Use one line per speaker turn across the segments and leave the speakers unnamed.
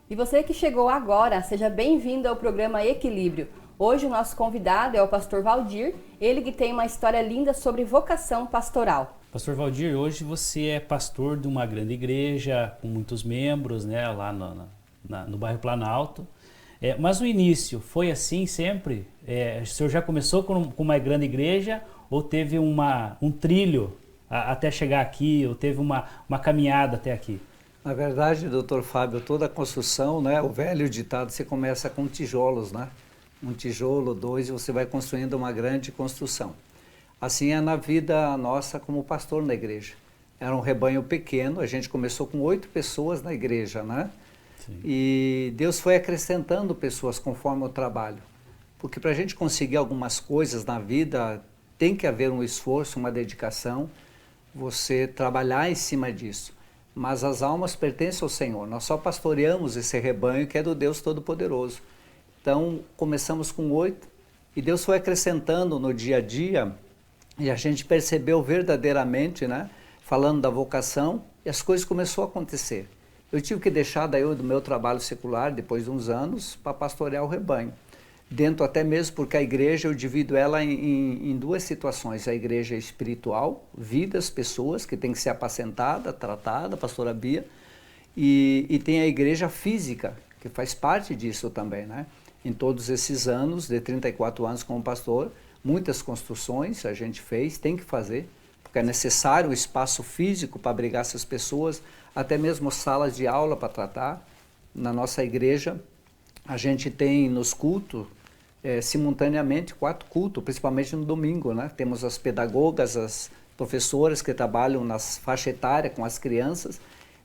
E você que chegou agora, seja bem-vindo ao programa Equilíbrio. Hoje o nosso convidado é o pastor Valdir, ele que tem uma história linda sobre vocação pastoral.
Pastor Valdir, hoje você é pastor de uma grande igreja com muitos membros, né, lá no bairro Planalto. Mas o início foi assim sempre? O senhor já começou com uma grande igreja ou teve um trilho até chegar aqui, ou teve uma caminhada até aqui?
Na verdade, doutor Fábio, toda a construção, né, o velho ditado, você começa com tijolos, né? Um tijolo, dois, e você vai construindo uma grande construção. Assim é na vida nossa como pastor na igreja. Era um rebanho pequeno, a gente começou com 8 pessoas na igreja, né?
Sim.
E Deus foi acrescentando pessoas conforme o trabalho. Porque para a gente conseguir algumas coisas na vida, tem que haver um esforço, uma dedicação, você trabalhar em cima disso. Mas as almas pertencem ao Senhor, nós só pastoreamos esse rebanho que é do Deus Todo-Poderoso. Então, começamos com 8 e Deus foi acrescentando no dia a dia e a gente percebeu verdadeiramente, né, falando da vocação, e as coisas começaram a acontecer. Eu tive que deixar daí do meu trabalho secular, depois de uns anos, para pastorear o rebanho. Dentro até mesmo porque a igreja, eu divido ela em 2 situações. A igreja espiritual, vidas, pessoas que tem que ser apacentada, tratada, pastora Bia, e tem a igreja física, que faz parte disso também, né? Em todos esses anos, de 34 anos como pastor, muitas construções a gente fez, tem que fazer, porque é necessário o espaço físico para abrigar essas pessoas, até mesmo salas de aula para tratar. Na nossa igreja, a gente tem nos cultos, simultaneamente, 4 cultos, principalmente no domingo, né? Temos as pedagogas, as professoras que trabalham nas faixas etárias com as crianças,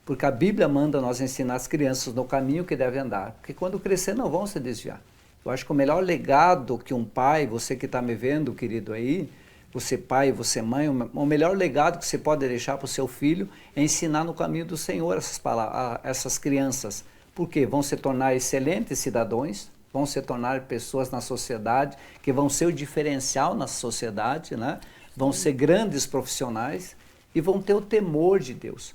porque a Bíblia manda nós ensinar as crianças no caminho que devem andar, porque quando crescer não vão se desviar. Eu acho que o melhor legado que um pai, você que está me vendo, querido aí, você pai, você mãe, o melhor legado que você pode deixar para o seu filho é ensinar no caminho do Senhor essas crianças. Porque vão se tornar excelentes cidadãos, vão se tornar pessoas na sociedade, que vão ser o diferencial na sociedade, né? Vão ser grandes profissionais e vão ter o temor de Deus.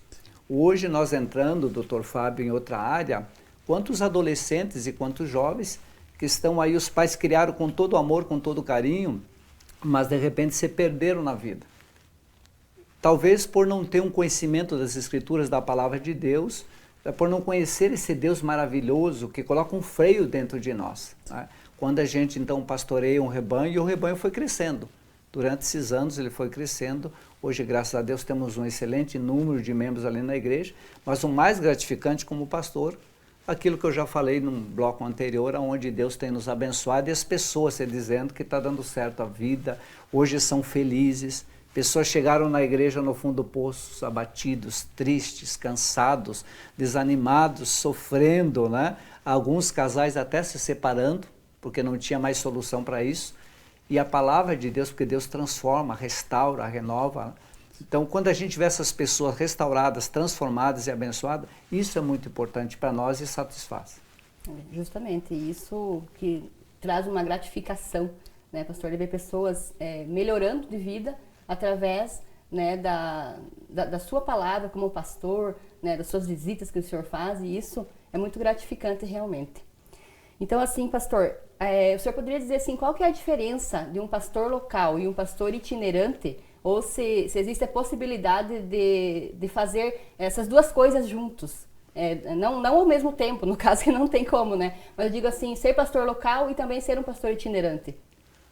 Hoje nós entrando, doutor Fábio, em outra área, quantos adolescentes e quantos jovens que estão aí, os pais criaram com todo amor, com todo carinho, mas de repente se perderam na vida. Talvez por não ter um conhecimento das Escrituras, da Palavra de Deus, por não conhecer esse Deus maravilhoso que coloca um freio dentro de nós, né? Quando a gente então pastoreia um rebanho, e o rebanho foi crescendo. Durante esses anos ele foi crescendo. Hoje, graças a Deus, temos um excelente número de membros ali na igreja, mas o mais gratificante como pastor, aquilo que eu já falei num bloco anterior, onde Deus tem nos abençoado e as pessoas se dizendo que está dando certo a vida, hoje são felizes. Pessoas chegaram na igreja no fundo do poço, abatidos, tristes, cansados, desanimados, sofrendo, né? Alguns casais até se separando, porque não tinha mais solução para isso. E a palavra de Deus, porque Deus transforma, restaura, renova. Então, quando a gente vê essas pessoas restauradas, transformadas e abençoadas, isso é muito importante para nós e satisfaz.
Justamente, isso que traz uma gratificação, né, pastor? Ele vê pessoas melhorando de vida através, né, da sua palavra como pastor, né, das suas visitas que o senhor faz, e isso é muito gratificante realmente. Então, assim, pastor, o senhor poderia dizer assim, qual que é a diferença de um pastor local e um pastor itinerante, ou se existe a possibilidade de fazer essas 2 coisas juntos? Não ao mesmo tempo, no caso que não tem como, né? Mas eu digo assim, ser pastor local e também ser um pastor itinerante.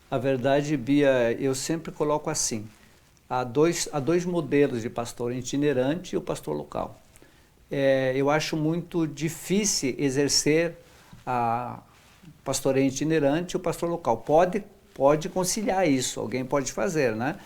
A verdade, Bia, eu sempre coloco assim, há dois modelos de pastor itinerante e o pastor local. Eu acho muito difícil exercer a pastoreio itinerante e o pastor local. Pode conciliar isso, alguém pode fazer, né?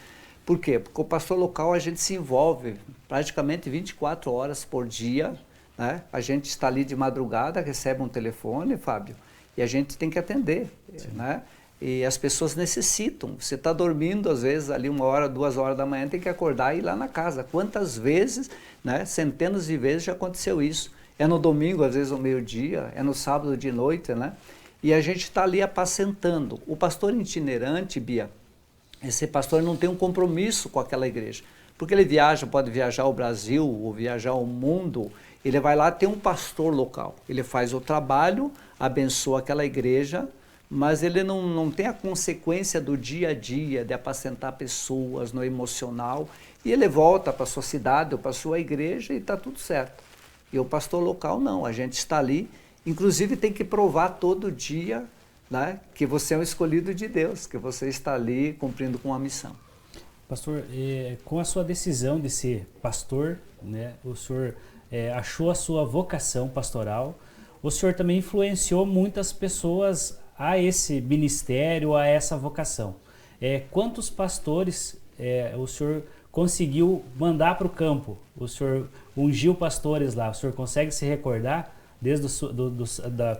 Por quê? Porque o pastor local a gente se envolve praticamente 24 horas por dia, né? A gente está ali de madrugada, recebe um telefone, Fábio, e a gente tem que atender, né? E as pessoas necessitam. Você está dormindo, às vezes, ali 1 hora, 2 horas da manhã, tem que acordar e ir lá na casa. Quantas vezes, né? Centenas de vezes já aconteceu isso. É no domingo, às vezes, ao meio-dia, é no sábado de noite, né? E a gente está ali apacentando. O pastor itinerante, Bia, esse pastor não tem um compromisso com aquela igreja. Porque ele viaja, pode viajar ao Brasil ou viajar ao mundo, ele vai lá ter um pastor local. Ele faz o trabalho, abençoa aquela igreja, mas ele não tem a consequência do dia a dia, de apacentar pessoas no emocional, e ele volta para a sua cidade ou para a sua igreja e está tudo certo. E o pastor local não, a gente está ali, inclusive tem que provar todo dia, né, que você é um escolhido de Deus, que você está ali cumprindo com uma missão.
Pastor, com a sua decisão de ser pastor, né, o senhor achou a sua vocação pastoral, o senhor também influenciou muitas pessoas a esse ministério, a essa vocação. Quantos pastores o senhor conseguiu mandar para o campo? O senhor ungiu pastores lá, o senhor consegue se recordar desde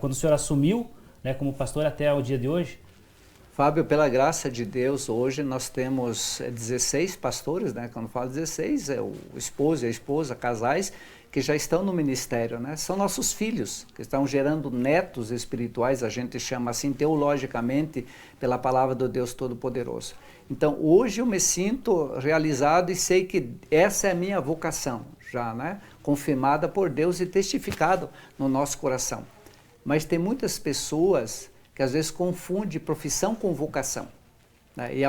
quando o senhor assumiu, né, como pastor até o dia de hoje?
Fábio, pela graça de Deus, hoje nós temos 16 pastores, né? Quando eu falo 16, é o esposo e a esposa, casais, que já estão no ministério, né? São nossos filhos, que estão gerando netos espirituais, a gente chama assim teologicamente, pela palavra do Deus Todo-Poderoso. Então, hoje eu me sinto realizado e sei que essa é a minha vocação, já, né? Confirmada por Deus e testificado no nosso coração. Mas tem muitas pessoas que às vezes confunde profissão com vocação, né? E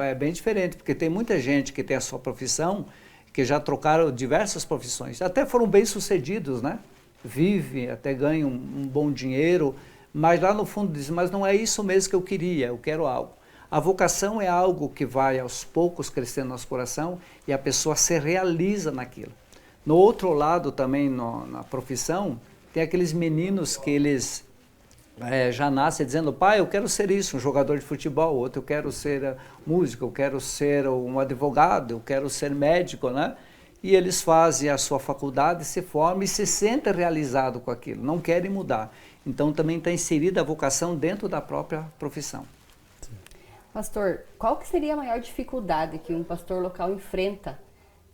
é bem diferente, porque tem muita gente que tem a sua profissão, que já trocaram diversas profissões, até foram bem-sucedidos, né? Vivem, até ganham um bom dinheiro, mas lá no fundo dizem, mas não é isso mesmo que eu queria, eu quero algo. A vocação é algo que vai aos poucos crescendo no nosso coração e a pessoa se realiza naquilo. No outro lado também, na profissão, tem aqueles meninos que eles já nasce dizendo, pai, eu quero ser isso, um jogador de futebol, outro eu quero ser músico, eu quero ser um advogado, eu quero ser médico, né? E eles fazem a sua faculdade, se formam e se sentem realizados com aquilo, não querem mudar. Então também está inserida a vocação dentro da própria profissão.
Pastor, qual que seria a maior dificuldade que um pastor local enfrenta,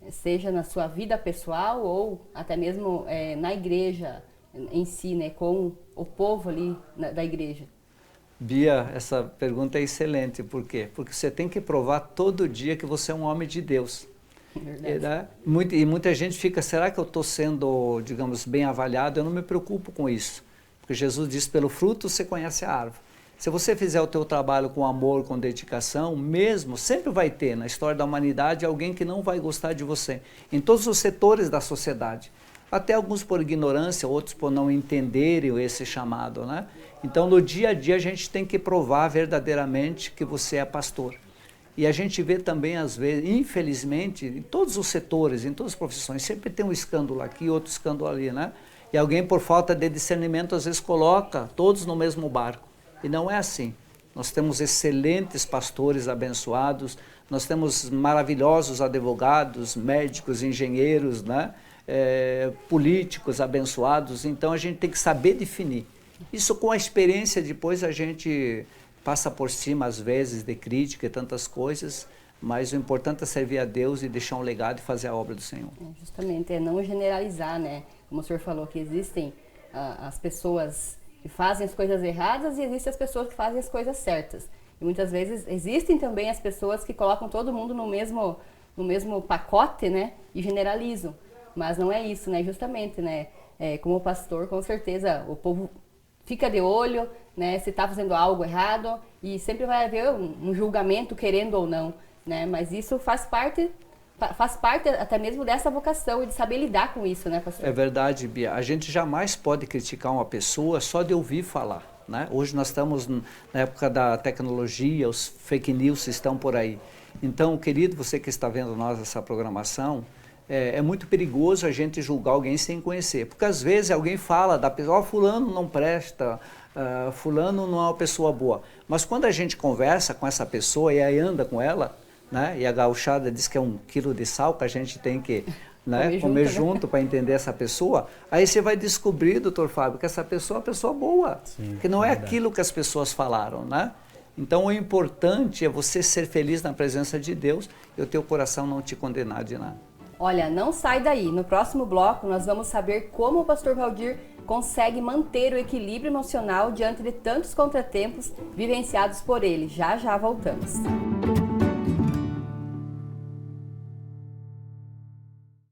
seja na sua vida pessoal ou até mesmo na igreja em si, né, com o povo ali da igreja?
Bia, essa pergunta é excelente. Por quê? Porque você tem que provar todo dia que você é um homem de Deus.
Verdade.
E muita gente fica, será que eu estou sendo, digamos, bem avaliado? Eu não me preocupo com isso. Porque Jesus diz, pelo fruto você conhece a árvore. Se você fizer o teu trabalho com amor, com dedicação, mesmo, sempre vai ter na história da humanidade alguém que não vai gostar de você. Em todos os setores da sociedade. Até alguns por ignorância, outros por não entenderem esse chamado, né? Então, no dia a dia, a gente tem que provar verdadeiramente que você é pastor. E a gente vê também, às vezes, infelizmente, em todos os setores, em todas as profissões, sempre tem um escândalo aqui, outro escândalo ali, né? E alguém, por falta de discernimento, às vezes coloca todos no mesmo barco. E não é assim. Nós temos excelentes pastores abençoados, nós temos maravilhosos advogados, médicos, engenheiros, né? Políticos abençoados, então a gente tem que saber definir. Isso com a experiência depois a gente passa por cima às vezes de crítica e tantas coisas, mas o importante é servir a Deus e deixar um legado e fazer a obra do Senhor.
Justamente, não generalizar, né? Como o senhor falou, que existem as pessoas que fazem as coisas erradas e existem as pessoas que fazem as coisas certas. E muitas vezes existem também as pessoas que colocam todo mundo no mesmo pacote, né? E generalizam. Mas não é isso, né? Justamente, né? Como pastor, com certeza, o povo fica de olho, né? Se está fazendo algo errado e sempre vai haver um julgamento, querendo ou não, né? Mas isso faz parte até mesmo dessa vocação e de saber lidar com isso, né, pastor?
É verdade, Bia. A gente jamais pode criticar uma pessoa só de ouvir falar, né? Hoje nós estamos na época da tecnologia, os fake news estão por aí. Então, querido, você que está vendo essa programação, é muito perigoso a gente julgar alguém sem conhecer, porque às vezes alguém fala da pessoa, fulano não presta, fulano não é uma pessoa boa, mas quando a gente conversa com essa pessoa e aí anda com ela, né, e a gauchada diz que é 1 quilo de sal que a gente tem que comer junto para entender essa pessoa, aí você vai descobrir, doutor Fábio, que essa pessoa é uma pessoa boa, sim, que não é aquilo que as pessoas falaram, né? Então o importante é você ser feliz na presença de Deus e o teu coração não te condenar de nada.
Olha, não sai daí. No próximo bloco, nós vamos saber como o pastor Valdir consegue manter o equilíbrio emocional diante de tantos contratempos vivenciados por ele. Já já voltamos.